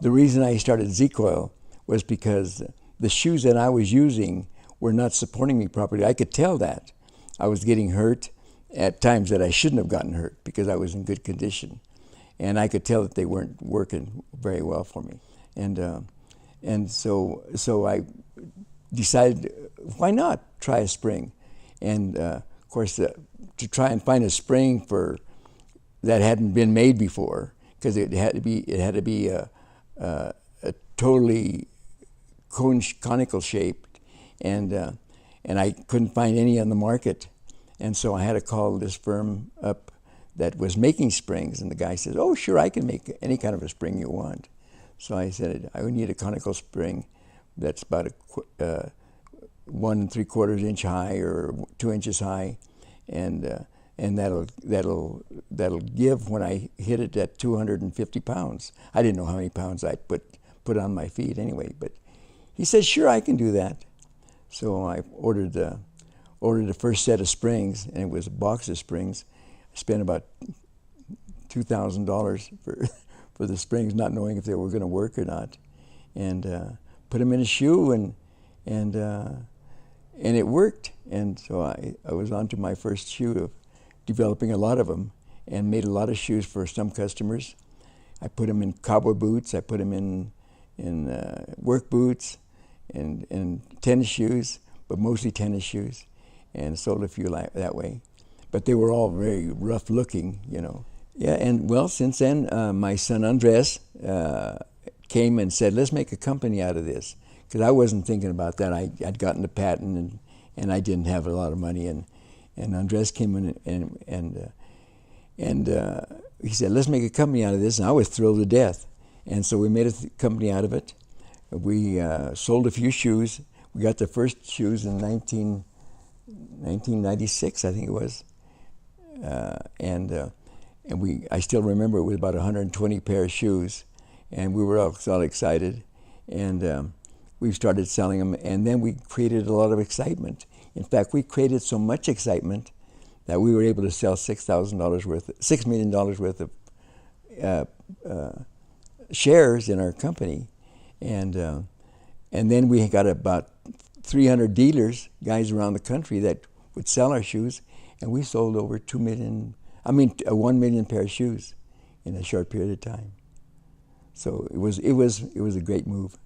The reason I started Z-CoiL was because the shoes that I was using were not supporting me properly. I could tell that. I was getting hurt at times that I shouldn't have gotten hurt because I was in good condition. And I could tell that they weren't working very well for me. And so I decided, why not try a spring? And of course, to try and find a spring that hadn't been made before, because it had to be a totally conical shaped, and I couldn't find any on the market, and so I had to call this firm up that was making springs, and the guy says, "Oh, sure, I can make any kind of a spring you want." So I said, "I would need a conical spring that's about 1 3/4 inch high or 2 inches high, and that'll give when I hit it at 250 pounds. I didn't know how many pounds I put on my feet anyway, but he said, "Sure, I can do that." So I ordered the first set of springs, and it was a box of springs. I spent about $2,000 for the springs, not knowing if they were going to work or not, and put them in a shoe, and it worked. And so I was on to my first shoe of developing a lot of them, and made a lot of shoes for some customers. I put them in cowboy boots. I put them in work boots, and tennis shoes, but mostly tennis shoes, and sold a few that way. But they were all very rough looking, you know. Yeah, and well, since then, my son Andres came and said, "Let's make a company out of this," because I wasn't thinking about that. I'd gotten the patent, and I didn't have a lot of money, and Andres came in and he said, "Let's make a company out of this," and I was thrilled to death. And so we made a company out of it. We sold a few shoes. We got the first shoes in 1996, I think it was, and I still remember it was about 120 pair of shoes, and we were all excited, and we started selling them, and then we created a lot of excitement. In fact, we created so much excitement that we were able to sell $6 million worth of shares in our company, and then we got about 300 dealers, guys around the country that would sell our shoes, and we sold over 1 million pair of shoes in a short period of time. So it was a great move.